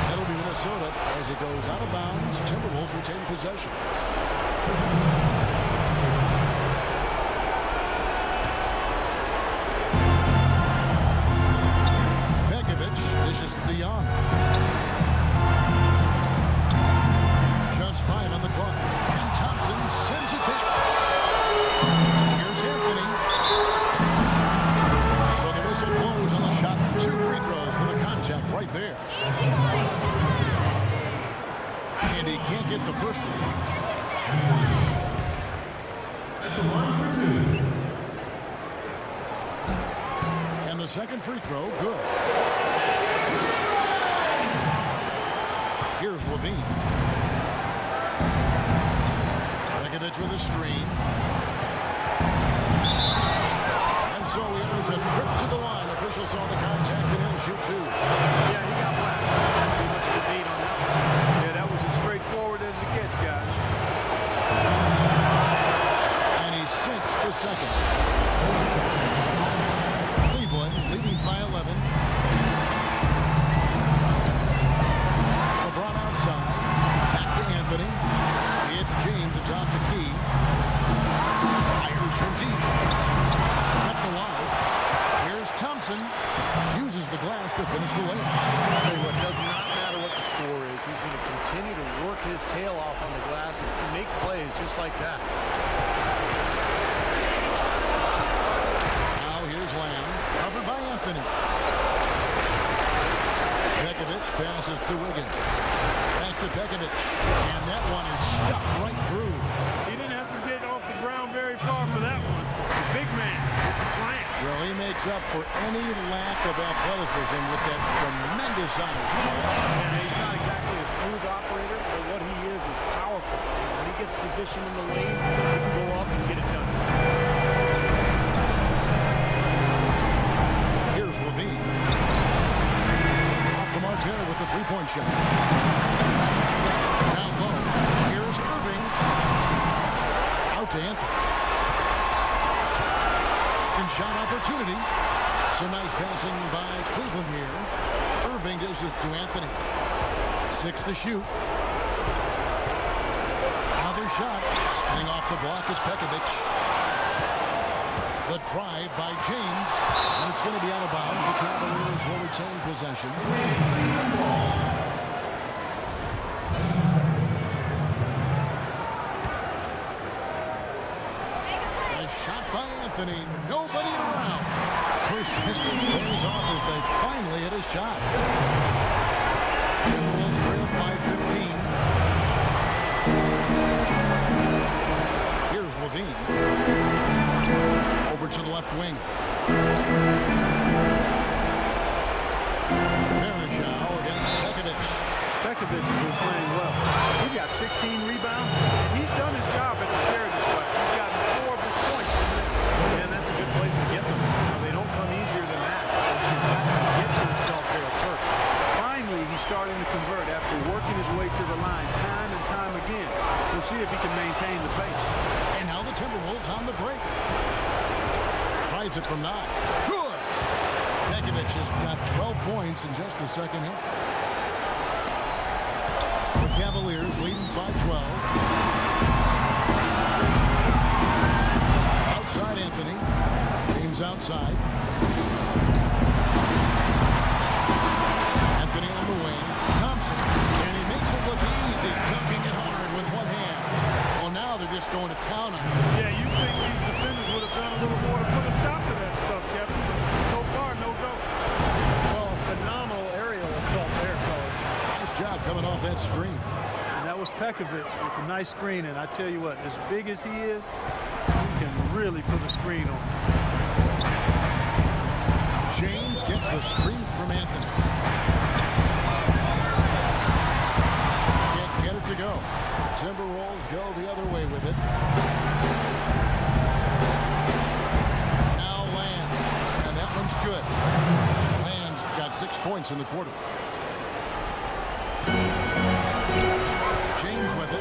That'll be Minnesota as it goes out of bounds. Timberwolves retain possession. DeYoung. Just 5 on the clock. And Thompson sends it back. Here's Anthony. So the whistle blows on the shot. 2 free throws for the contact right there. And he can't get the first one. At the line for 2. And the second free throw, good. Here's Levine. Begovic with a screen. And so he earns a trip to the line. Officials saw the contact and he'll shoot 2. Yeah, he got whacked. Shouldn't be much debate on that one. Yeah, that was as straightforward as it gets, guys. And he sinks the second. Cleveland leading by 11. LeBron outside. Back to Anthony. It's James atop the key. Fires from deep. Kept alive. Here's Thompson. Uses the glass to finish the layup. I'll tell you what, does not matter what the score is. He's going to continue to work his tail off on the glass and make plays just like that. Now here's Lamb. Covered by Anthony. Begovic passes to Wiggins. Back to Begovic. And that one is stuffed right through. He didn't have to get off the ground very far for that one. The big man with the slam. Well, he makes up for any lack of athleticism with that tremendous size. And he's not exactly a smooth operator, but what he is powerful. When he gets positioned in the lane, he can go up and get it done. Here's Levine. Off the mark there with the three-point shot. Down low. Here's Irving. Out to Anthony. Second shot opportunity. Some nice passing by Cleveland here. Irving dishes to Anthony. 6 to shoot. Another shot. Spinning off the block is Begovic. The drive by James. And it's going to be out of bounds. The Cavaliers will retain possession. A shot by Anthony. Nobody around. Persistence pays off as they finally hit a shot. Timberwolves trail by 15. Here's Levine. Over to the left wing. Varejao against Begovic. Begovic has been playing well. He's got 16 rebounds. He's done his job at the charity stripe. He's gotten 4 of his points from there. And that's a good place to get them. Now, they don't come easier than that. But you've got to get yourself there first. Finally, he's starting to convert after working his way to the line time and time again. We'll see if he can maintain the pace. And now the Timberwolves on the break. Tries it from 9. Good. Begovic has got 12 points in just the second half. The Cavaliers leading by 12. Outside Anthony. James outside. Anthony on the wing. Thompson. And he makes it look easy, dunking it hard with one hand. Well, now they're just going to town on him. Yeah, you think these defenders would have done a little more to put a stop to that stuff, Kevin. So far, no go. Well, phenomenal aerial assault there, fellas. Nice job coming off that screen. And that was Begovic with a nice screen. And I tell you what, as big as he is, he can really put a screen on. James gets the screen from Anthony. Can't get it to go. The Timberwolves go the other way with it. Now Lamb. And that one's good. Lamb's got 6 points in the quarter. James with it.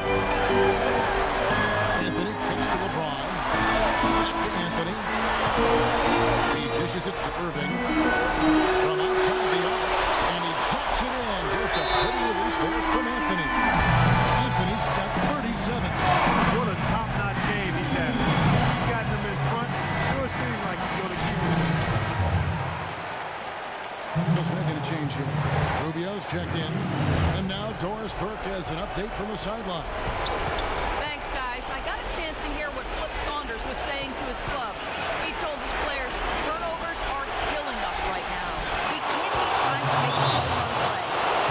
Anthony kicks to LeBron. Back to Anthony. He dishes it to Irving. From outside the arc. And he drops it in. Just a pretty release there from Anthony. Anthony's got 37. What a top-notch game he's had. He's gotten them in front. Sure seems like he's going to keep it. He's making a change here. Rubio's checked in. And now Doris Burke has an update from the sidelines. Thanks, guys. I got a chance to hear what Flip Saunders was saying to his club. He told his players, turnovers are killing us right now. We can't keep trying to make a home run play.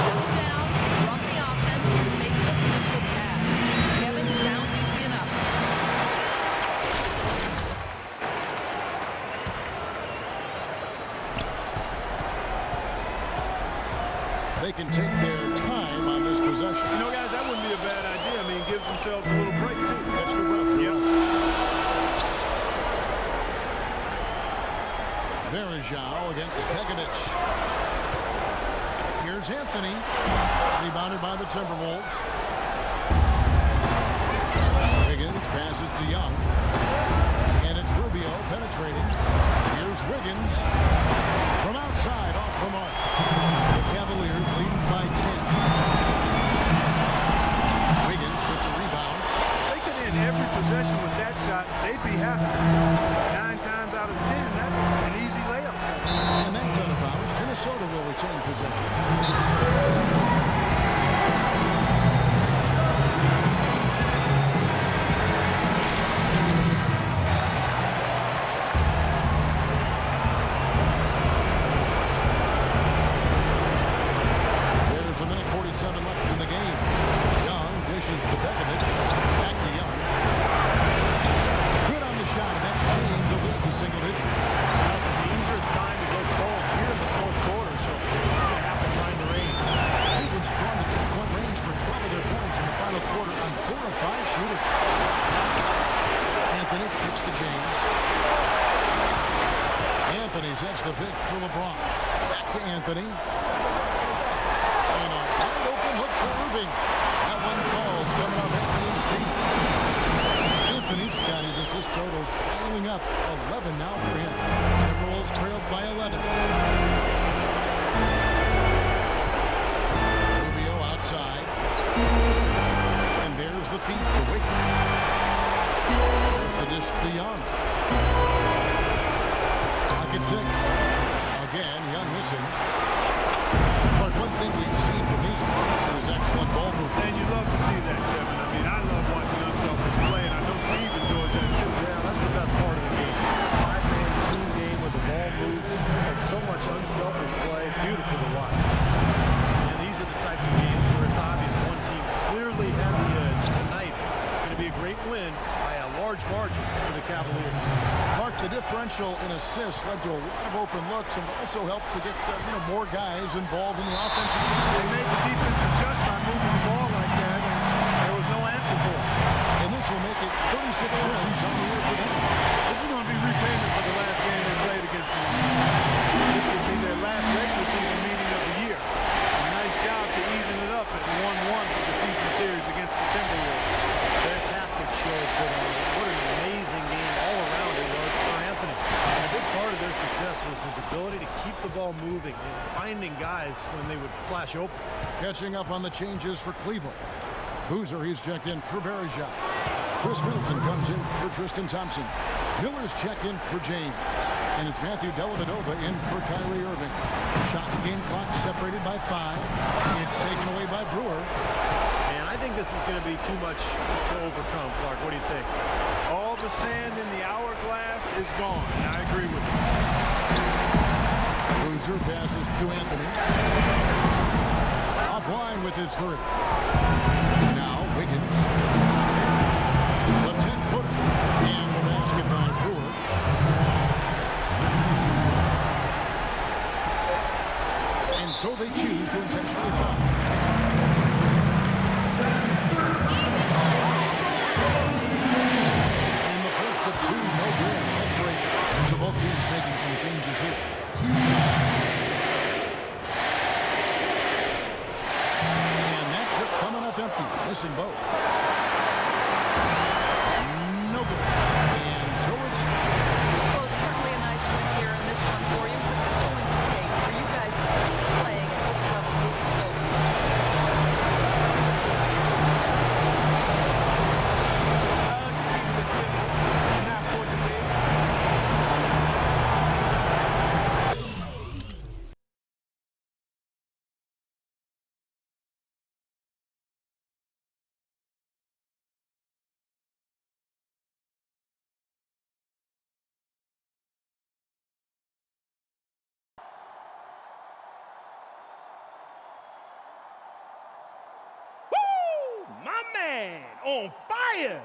Settle down, run the offense, and make a simple pass. Kevin, sounds easy enough. They can take their time on this possession. You know, guys, that wouldn't be a bad idea. I mean, gives themselves a little break, too. Catch the breath. Yep. Verajao against Pekovic. Here's Anthony. Rebounded by the Timberwolves. Wiggins passes to Young. And it's Rubio penetrating. Here's Wiggins. From outside, off the mark. The Cavaliers leading by 10. Wiggins with the rebound. They could end every possession with that shot. They'd be happy. 9 times out of 10, that's an easy layup. And that's out of bounds. Minnesota will retain possession. There's a minute 47 left in the game. Young dishes to Pekovic. Back to Young. Good on the shot, and that's changed the lead to single digits. Now it's a dangerous time to go cold here in the fourth quarter, so he's going to have to find the range. Cleveland's gone to 3-point range for 12 of their points in the final quarter on 4 of 5 shooting. Anthony kicks to James. Anthony sets the pick for LeBron. Back to Anthony. And a wide open look for Irving. That one falls coming off Anthony's feet. Anthony's got his assist totals piling up. 11 now for him. Timberwolves trailed by 11. Rubio outside. And there's the feed to Wiggins. There's the dish to Young. Pocket 6. Again, Young missing. But one thing we've seen from these guys is excellent ball movement. And you love to see that, Kevin. I mean, I love watching unselfish play, and I know Steve enjoys that, too. Yeah, that's the best part of the game. 5-man team game where the ball moves and so much unselfish play. It's beautiful to watch. And these are the types of games where it's obvious one team clearly had the edge. Tonight, it's going to be a great win by a large margin for the Cavaliers. Clark, the differential in assists led to a lot of open looks and also helped to get more guys involved in the offensive. They made the defense adjust by moving the ball like that, and there was no answer for it. And this will make it 36 wins on the year for them. This is going to be repayment for the last game they played against them. This will be their last regular season meeting of the year. A nice job to even it up at 1-1 for the season series against the Timberwolves. Fantastic show put on. What an amazing game all around it was for Anthony. And a big part of their success was his ability to keep the ball moving and finding guys when they would flash open. Catching up on the changes for Cleveland. Boozer, he's checked in for Verajao. Chris Middleton comes in for Tristan Thompson. Miller's checked in for James. And it's Matthew Dellavedova in for Kyrie Irving. Shot and game clock separated by 5. It's taken away by Brewer. And I think this is going to be too much to overcome, Clark. What do you think? All the sand in the hourglass is gone. I agree with you. Boozer passes to Anthony. Offline with his 3. Now Wiggins. The 10-footer. And the basket by Brewer. And so they choose to intentionally foul. In the first of 2, no good. No break. So both teams making some changes here. And that trip coming up empty. Missing both. man, on fire.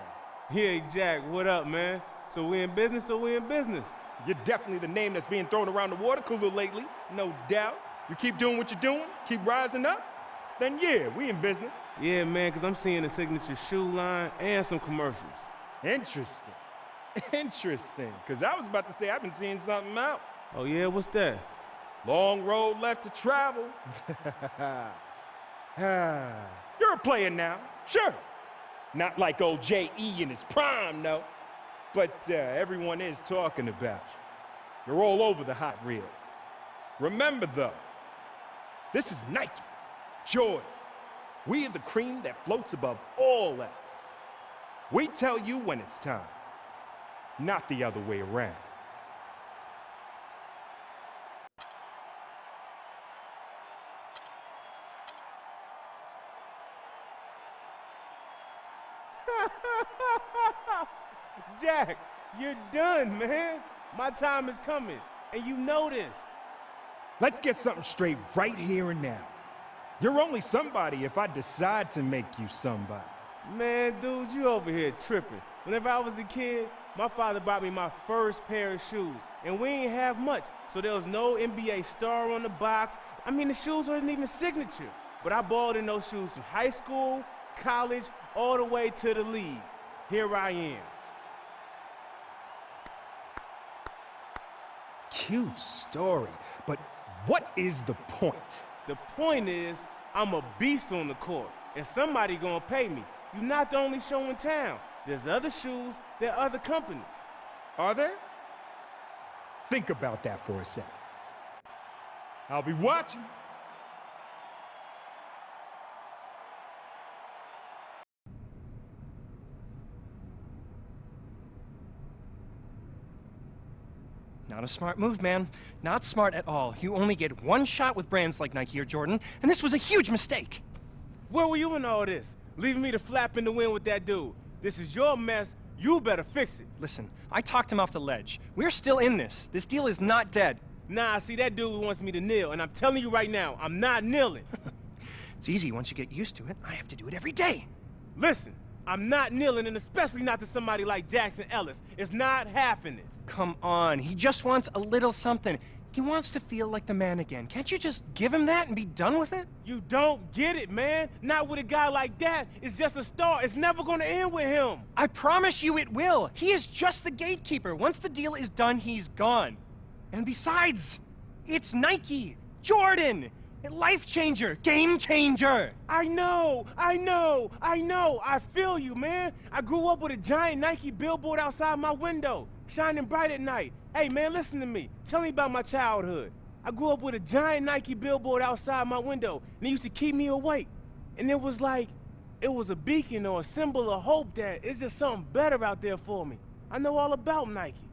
Yeah, Jack, what up, man? So we in business or we in business? You're definitely the name that's being thrown around the water cooler lately, no doubt. You keep doing what you're doing, keep rising up, then yeah, we in business. Yeah, man, because I'm seeing a signature shoe line and some commercials. Interesting. Interesting, because I was about to say I've been seeing something out. Oh, yeah? What's that? Long road left to travel. You're a player now, sure. Not like old J.E. in his prime, no. But everyone is talking about you. You're all over the hot reels. Remember, though, this is Nike, Jordan. We are the cream that floats above all else. We tell you when it's time, not the other way around. Jack, you're done, man. My time is coming, and you know this. Let's get something straight right here and now. You're only somebody if I decide to make you somebody. Man, dude, you over here tripping. Whenever I was a kid, my father bought me my first pair of shoes, and we ain't have much, so there was no NBA star on the box. I mean, the shoes weren't even signature. But I balled in those shoes from high school, college, all the way to the league. Here I am. Cute story, but what is the point? The point is, I'm a beast on the court, and somebody gonna pay me. You're not the only show in town. There's other shoes, there are other companies. Are there? Think about that for a second. I'll be watching. Not a smart move, man. Not smart at all. You only get one shot with brands like Nike or Jordan, and this was a huge mistake. Where were you in all this? Leaving me to flap in the wind with that dude. This is your mess. You better fix it. Listen, I talked him off the ledge. We're still in this. This deal is not dead. Nah, see, that dude wants me to kneel, and I'm telling you right now, I'm not kneeling. It's easy once you get used to it. I have to do it every day. Listen, I'm not kneeling, and especially not to somebody like Jackson Ellis. It's not happening. Come on, he just wants a little something. He wants to feel like the man again. Can't you just give him that and be done with it? You don't get it, man. Not with a guy like that. It's just a start. It's never gonna end with him. I promise you it will. He is just the gatekeeper. Once the deal is done, he's gone. And besides, it's Nike, Jordan, life changer, game changer. I know. I feel you, man. I grew up with a giant Nike billboard outside my window, shining bright at night. Hey, man, listen to me. Tell me about my childhood. I grew up with a giant Nike billboard outside my window, and it used to keep me awake. And it was like, it was a beacon or a symbol of hope that it's just something better out there for me. I know all about Nike.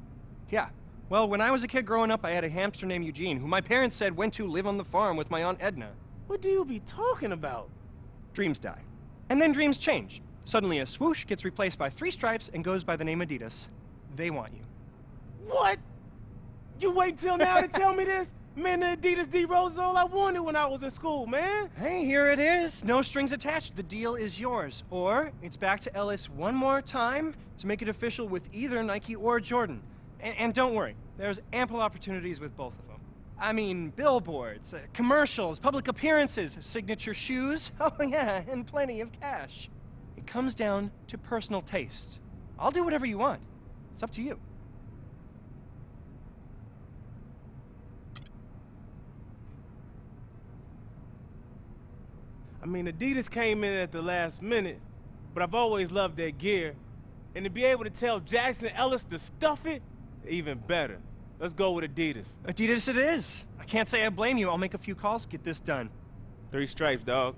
Yeah. Well, when I was a kid growing up, I had a hamster named Eugene, who my parents said went to live on the farm with my Aunt Edna. What do you be talking about? Dreams die. And then dreams change. Suddenly a swoosh gets replaced by 3 stripes and goes by the name Adidas. They want you. What? You wait till now to tell me this? Man, the Adidas D-Rose is all I wanted when I was in school, man. Hey, here it is. No strings attached. The deal is yours. Or it's back to Ellis one more time to make it official with either Nike or Jordan. And don't worry, there's ample opportunities with both of them. I mean, billboards, commercials, public appearances, signature shoes, oh yeah, and plenty of cash. It comes down to personal taste. I'll do whatever you want. It's up to you. I mean, Adidas came in at the last minute, but I've always loved their gear. And to be able to tell Jackson Ellis to stuff it, even better. Let's go with Adidas. Adidas it is. I can't say I blame you. I'll make a few calls, get this done. 3 stripes, dog.